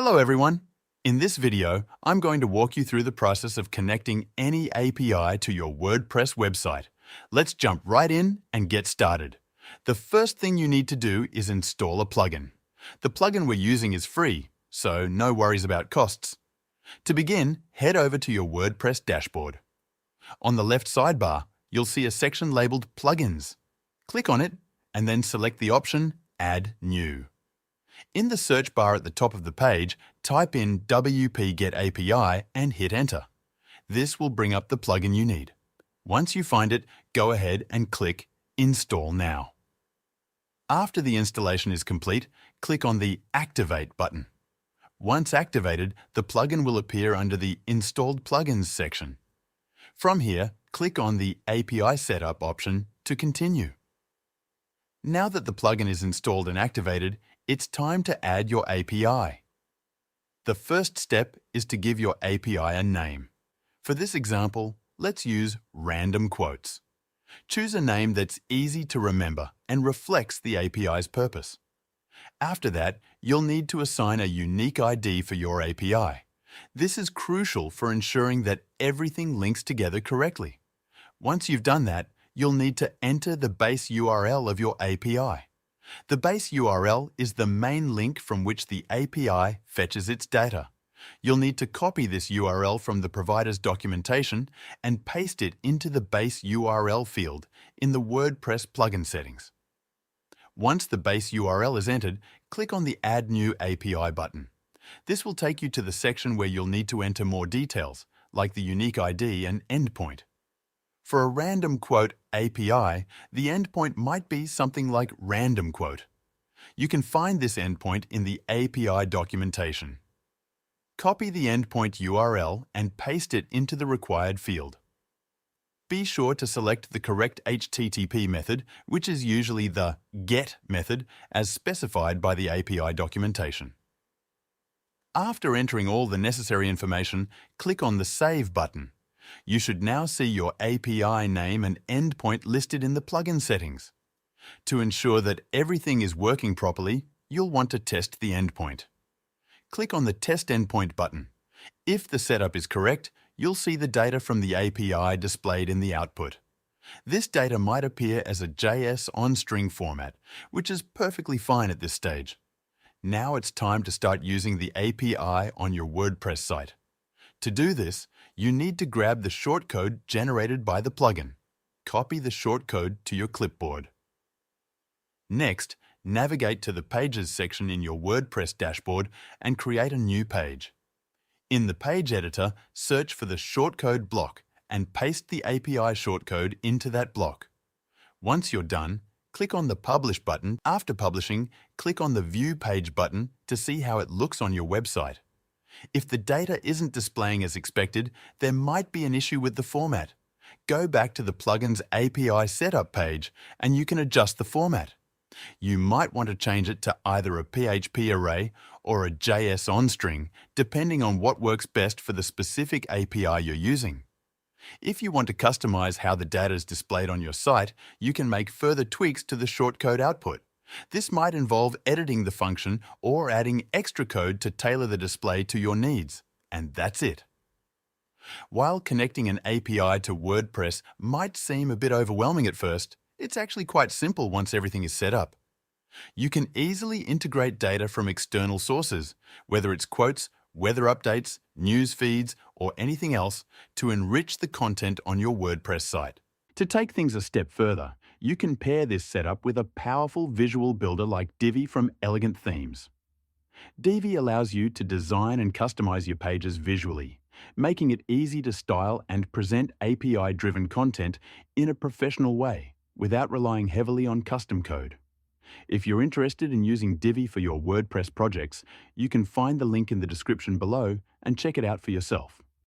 Hello everyone! In this video, I'm going to walk you through the process of connecting any API to your WordPress website. Let's jump right in and get started. The first thing you need to do is install a plugin. The plugin we're using is free, so no worries about costs. To begin, head over to your WordPress dashboard. On the left sidebar, you'll see a section labeled Plugins. Click on it and then select the option Add New. In the search bar at the top of the page, type in wp-get API and hit Enter. This will bring up the plugin you need. Once you find it, go ahead and click Install Now. After the installation is complete, click on the Activate button. Once activated, the plugin will appear under the Installed Plugins section. From here, click on the API Setup option to continue. Now that the plugin is installed and activated, it's time to add your API. The first step is to give your API a name. For this example, let's use Random Quotes. Choose a name that's easy to remember and reflects the API's purpose. After that, you'll need to assign a unique ID for your API. This is crucial for ensuring that everything links together correctly. Once you've done that, you'll need to enter the base URL of your API. The base URL is the main link from which the API fetches its data. You'll need to copy this URL from the provider's documentation and paste it into the base URL field in the WordPress plugin settings. Once the base URL is entered, click on the Add New API button. This will take you to the section where you'll need to enter more details, like the unique ID and endpoint. For a random quote API, the endpoint might be something like random quote. You can find this endpoint in the API documentation. Copy the endpoint URL and paste it into the required field. Be sure to select the correct HTTP method, which is usually the GET method as specified by the API documentation. After entering all the necessary information, click on the Save button. You should now see your API name and endpoint listed in the plugin settings. To ensure that everything is working properly, you'll want to test the endpoint. Click on the Test Endpoint button. If the setup is correct, you'll see the data from the API displayed in the output. This data might appear as a JS on-string format, which is perfectly fine at this stage. Now it's time to start using the API on your WordPress site. To do this, you need to grab the shortcode generated by the plugin. Copy the shortcode to your clipboard. Next, navigate to the Pages section in your WordPress dashboard and create a new page. In the page editor, search for the shortcode block and paste the API shortcode into that block. Once you're done, click on the Publish button. After publishing, click on the View Page button to see how it looks on your website. If the data isn't displaying as expected, there might be an issue with the format. Go back to the plugin's API setup page and you can adjust the format. You might want to change it to either a PHP array or a JS on-string, depending on what works best for the specific API you're using. If you want to customize how the data is displayed on your site, you can make further tweaks to the shortcode output. This might involve editing the function or adding extra code to tailor the display to your needs. And that's it. While connecting an API to WordPress might seem a bit overwhelming at first, it's actually quite simple once everything is set up. You can easily integrate data from external sources, whether it's quotes, weather updates, news feeds, or anything else, to enrich the content on your WordPress site. To take things a step further, you can pair this setup with a powerful visual builder like Divi from Elegant Themes. Divi allows you to design and customize your pages visually, making it easy to style and present API-driven content in a professional way without relying heavily on custom code. If you're interested in using Divi for your WordPress projects, you can find the link in the description below and check it out for yourself.